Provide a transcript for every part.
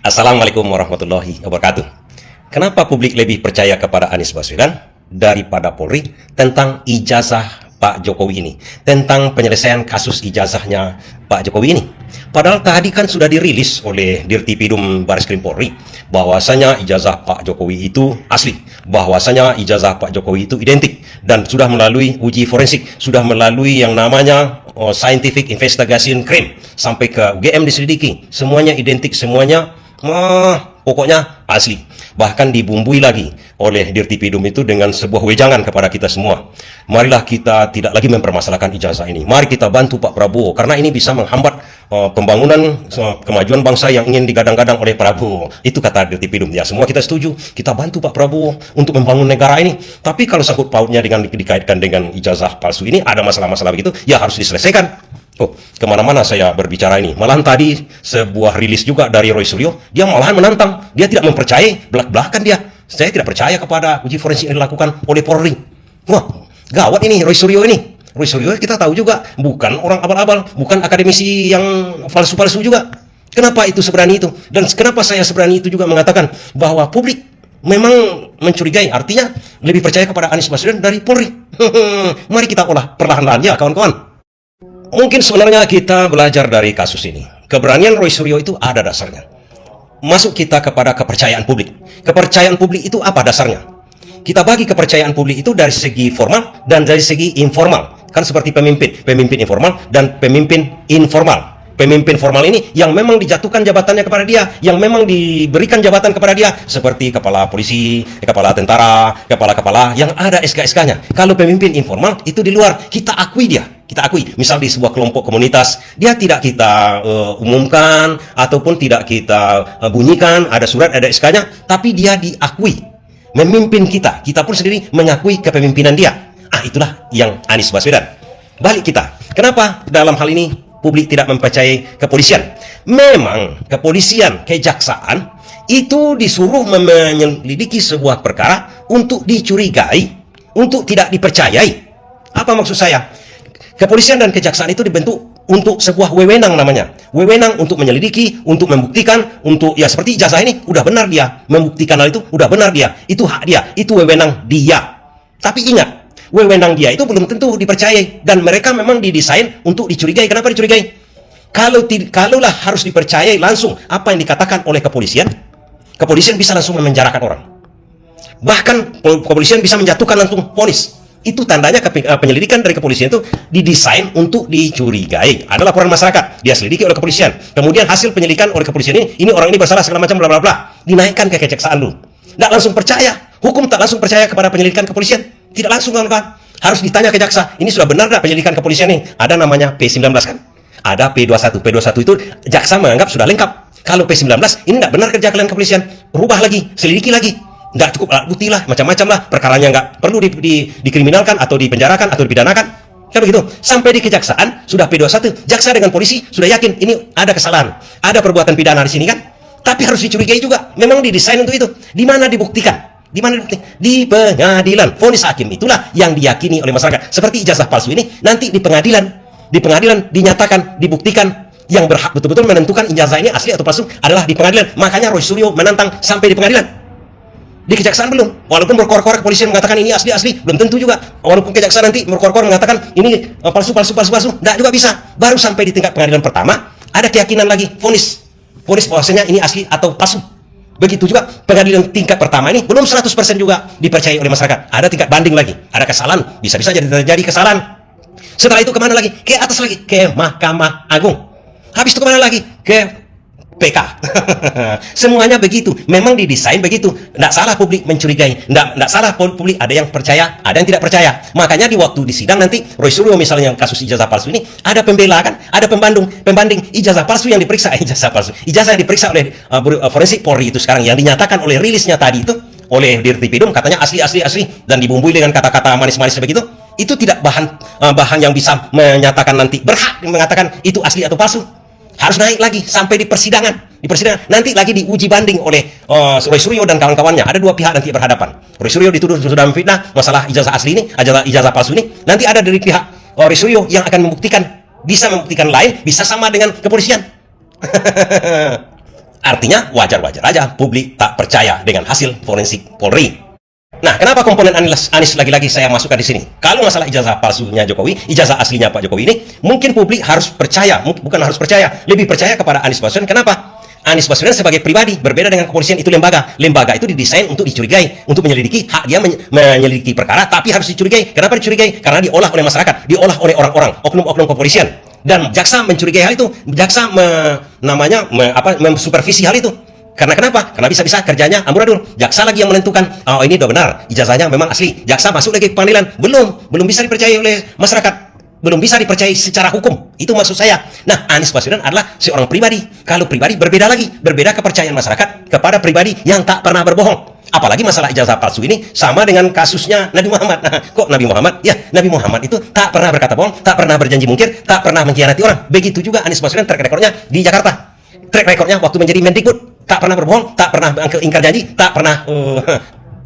Assalamualaikum warahmatullahi wabarakatuh. Kenapa publik lebih percaya kepada Anies Baswedan daripada Polri tentang ijazah Pak Jokowi ini, tentang penyelesaian kasus ijazahnya Pak Jokowi ini? Padahal tadi kan sudah dirilis oleh Dirtipidum Bareskrim Polri bahwasanya ijazah Pak Jokowi itu asli, bahwasanya ijazah Pak Jokowi itu identik dan sudah melalui uji forensik, sudah melalui yang namanya scientific investigation crime, sampai ke UGM diselidiki, semuanya identik, semuanya pokoknya asli. Bahkan dibumbui lagi oleh Dirtipidum itu dengan sebuah wejangan kepada kita semua. Marilah kita tidak lagi mempermasalahkan ijazah ini. Mari kita bantu Pak Prabowo, karena ini bisa menghambat pembangunan kemajuan bangsa yang ingin digadang-gadang oleh Prabowo. Itu kata Dirtipidum. Ya, semua kita setuju. Kita bantu Pak Prabowo untuk membangun negara ini. Tapi kalau sangkut pautnya dengan dikaitkan dengan ijazah palsu ini, ada masalah-masalah begitu, ya harus diselesaikan. Oh, kemana-mana saya berbicara ini. Malahan tadi sebuah rilis juga dari Roy Suryo, dia malahan menantang. Dia tidak mempercayai, belak-belakan dia. Saya tidak percaya kepada uji forensik yang dilakukan oleh Polri. Wah, gawat ini Roy Suryo ini. Roy Suryo kita tahu juga, bukan orang abal-abal, bukan akademisi yang palsu-palsu juga. Kenapa itu seberani itu? Dan kenapa saya seberani itu juga mengatakan bahwa publik memang mencurigai, artinya lebih percaya kepada Anies Baswedan dari Polri. Mari kita olah perlahan-lahan ya kawan-kawan. Mungkin sebenarnya kita belajar dari kasus ini. Keberanian Roy Suryo itu ada dasarnya. Masuk kita kepada kepercayaan publik. Kepercayaan publik itu apa dasarnya? Kita bagi kepercayaan publik itu dari segi formal dan dari segi informal. Kan seperti pemimpin informal dan pemimpin informal. Pemimpin formal ini yang memang dijatuhkan jabatannya kepada dia, yang memang diberikan jabatan kepada dia, seperti kepala polisi, kepala tentara, kepala-kepala yang ada SK-SK-nya. Kalau pemimpin informal itu di luar, kita akui dia. Kita akui, misal di sebuah kelompok komunitas, dia tidak kita umumkan ataupun tidak kita bunyikan, ada surat, ada SK-nya, tapi dia diakui, memimpin kita. Kita pun sendiri mengakui kepemimpinan dia. Itulah yang Anies Baswedan. Balik kita. Kenapa dalam hal ini publik tidak mempercayai kepolisian? Memang kepolisian, kejaksaan itu disuruh menyelidiki sebuah perkara untuk dicurigai, untuk tidak dipercayai. Apa maksud saya? Kepolisian dan kejaksaan itu dibentuk untuk sebuah wewenang namanya. Wewenang untuk menyelidiki, untuk membuktikan, untuk ya seperti ijazah ini, udah benar dia. Membuktikan hal itu, udah benar dia. Itu hak dia, itu wewenang dia. Tapi ingat, wewenang dia itu belum tentu dipercayai. Dan mereka memang didesain untuk dicurigai. Kenapa dicurigai? Kalaulah harus dipercayai langsung apa yang dikatakan oleh kepolisian, kepolisian bisa langsung memenjarakan orang. Bahkan kepolisian bisa menjatuhkan langsung vonis. Itu tandanya penyelidikan dari kepolisian itu didesain untuk dicurigai. Ada laporan masyarakat, dia selidiki oleh kepolisian. Kemudian hasil penyelidikan oleh kepolisian ini orang ini bersalah segala macam bla bla bla. Dinaikkan ke kejaksaan dulu. Tidak langsung percaya. Hukum tak langsung percaya kepada penyelidikan kepolisian. Tidak langsung kawan-kawan. Harus ditanya ke jaksa, ini sudah benar tidak penyelidikan kepolisian ini? Ada namanya P19 kan? Ada P21. P21 itu jaksa menganggap sudah lengkap. Kalau P19 ini tidak benar kerja kalian kepolisian, rubah lagi, selidiki lagi. Nggak cukup alat bukti lah, macam-macam lah, perkaranya nggak perlu dikriminalkan atau dipenjarakan atau dipidanakan, kan begitu. Sampai di kejaksaan sudah P21, jaksa dengan polisi sudah yakin ini ada kesalahan, ada perbuatan pidana di sini kan, tapi harus dicurigai juga. Memang didesain untuk itu. Di mana dibuktikan? Di mana dibuktikan? Di pengadilan. Vonis hakim itulah yang diyakini oleh masyarakat. Seperti ijazah palsu ini nanti di pengadilan dinyatakan, dibuktikan. Yang berhak betul-betul menentukan ijazah ini asli atau palsu adalah di pengadilan. Makanya Roy Suryo menantang sampai di pengadilan. Di kejaksaan belum, walaupun berkor-kor kepolisian mengatakan ini asli, belum tentu juga. Walaupun kejaksaan nanti berkor-kor mengatakan ini palsu, enggak juga bisa. Baru sampai di tingkat pengadilan pertama, ada keyakinan lagi, vonis bahwasanya ini asli atau palsu. Begitu juga pengadilan tingkat pertama ini belum 100% juga dipercayai oleh masyarakat. Ada tingkat banding lagi, ada kesalahan, bisa-bisa terjadi kesalahan. Setelah itu kemana lagi? Ke atas lagi, ke Mahkamah Agung. Habis itu kemana lagi? Ke PK. Semuanya begitu. Memang didesain begitu. Tidak salah publik mencurigai. Tidak salah publik ada yang percaya, ada yang tidak percaya. Makanya di waktu di sidang nanti, Roy Suryo misalnya kasus ijazah palsu ini, ada pembela kan, ada pembanding ijazah palsu yang diperiksa, ijazah yang diperiksa oleh forensik Polri itu sekarang, yang dinyatakan oleh rilisnya tadi itu, oleh Dirtipidum katanya asli, dan dibumbui dengan kata-kata manis-manis begitu. Itu tidak bahan yang bisa menyatakan nanti berhak mengatakan itu asli atau palsu. Harus naik lagi sampai di persidangan. Nanti lagi diuji banding oleh Roy Suryo dan kawan-kawannya. Ada dua pihak nanti berhadapan. Roy Suryo dituduh sudah memfitnah masalah ijazah asli ini, ijazah palsu ini. Nanti ada dari pihak Roy Suryo yang akan membuktikan, bisa membuktikan lain, bisa sama dengan kepolisian. Artinya wajar-wajar aja publik tak percaya dengan hasil forensik Polri. Nah, kenapa komponen Anies lagi-lagi saya masukkan di sini? Kalau masalah ijazah palsunya Jokowi, ijazah aslinya Pak Jokowi ini, mungkin publik harus percaya, bukan harus percaya, lebih percaya kepada Anies Baswedan. Kenapa? Anies Baswedan sebagai pribadi, berbeda dengan kepolisian, itu lembaga. Lembaga itu didesain untuk dicurigai, untuk menyelidiki, hak dia menyelidiki perkara, tapi harus dicurigai. Kenapa dicurigai? Karena diolah oleh masyarakat, diolah oleh orang-orang, oknum-oknum kepolisian. Dan jaksa mencurigai hal itu, jaksa memsupervisi hal itu. Karena kenapa? Karena bisa-bisa kerjanya amburadul. Jaksa lagi yang menentukan, oh ini udah benar, ijazahnya memang asli. Jaksa masuk lagi ke pengadilan, belum bisa dipercayai oleh masyarakat. Belum bisa dipercayai secara hukum. Itu maksud saya. Nah, Anies Baswedan adalah seorang pribadi. Kalau pribadi berbeda lagi, berbeda kepercayaan masyarakat kepada pribadi yang tak pernah berbohong. Apalagi masalah ijazah palsu ini sama dengan kasusnya Nabi Muhammad. Nah, kok Nabi Muhammad? Ya, Nabi Muhammad itu tak pernah berkata bohong, tak pernah berjanji mungkir, tak pernah mengkhianati orang. Begitu juga Anies Baswedan, track recordnya di Jakarta. Track recordnya waktu menjadi Mendikbud, tak pernah berbohong, tak pernah ingkar janji, tak pernah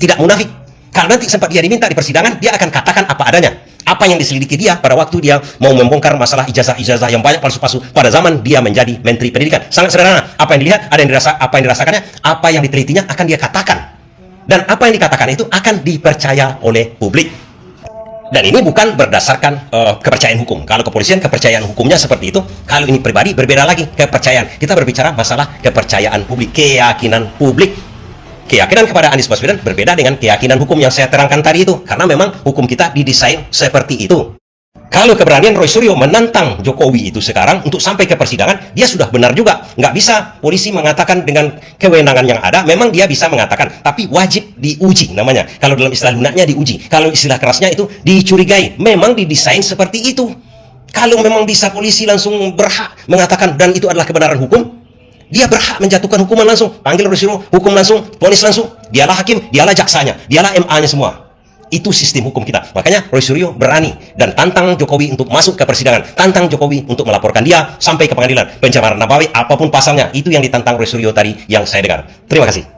tidak munafik. Kalau nanti sempat dia diminta di persidangan, dia akan katakan apa adanya. Apa yang diselidiki dia pada waktu dia mau membongkar masalah ijazah-ijazah yang banyak palsu-palsu pada zaman dia menjadi Menteri Pendidikan. Sangat sederhana. Apa yang dilihat, apa yang dirasakannya, apa yang ditelitinya akan dia katakan. Dan apa yang dikatakan itu akan dipercaya oleh publik. Dan ini bukan berdasarkan kepercayaan hukum. Kalau kepolisian kepercayaan hukumnya seperti itu, kalau ini pribadi berbeda lagi kepercayaan. Kita berbicara masalah kepercayaan publik, keyakinan publik. Keyakinan kepada Anies Baswedan berbeda dengan keyakinan hukum yang saya terangkan tadi itu. Karena memang hukum kita didesain seperti itu. Kalau keberanian Roy Suryo menantang Jokowi itu sekarang untuk sampai ke persidangan, dia sudah benar juga. Nggak bisa polisi mengatakan dengan kewenangan yang ada, memang dia bisa mengatakan. Tapi wajib diuji namanya. Kalau dalam istilah lunaknya diuji. Kalau istilah kerasnya itu dicurigai. Memang didesain seperti itu. Kalau memang bisa polisi langsung berhak mengatakan dan itu adalah kebenaran hukum, dia berhak menjatuhkan hukuman langsung. Panggil Roy Suryo, hukum langsung, vonis langsung. Dialah hakim, dialah jaksanya, dialah MA-nya semua. Itu sistem hukum kita. Makanya Roy Suryo berani dan tantang Jokowi untuk masuk ke persidangan. Tantang Jokowi untuk melaporkan dia sampai ke pengadilan. Pencemaran nama baik, apapun pasalnya. Itu yang ditantang Roy Suryo tadi yang saya dengar. Terima kasih.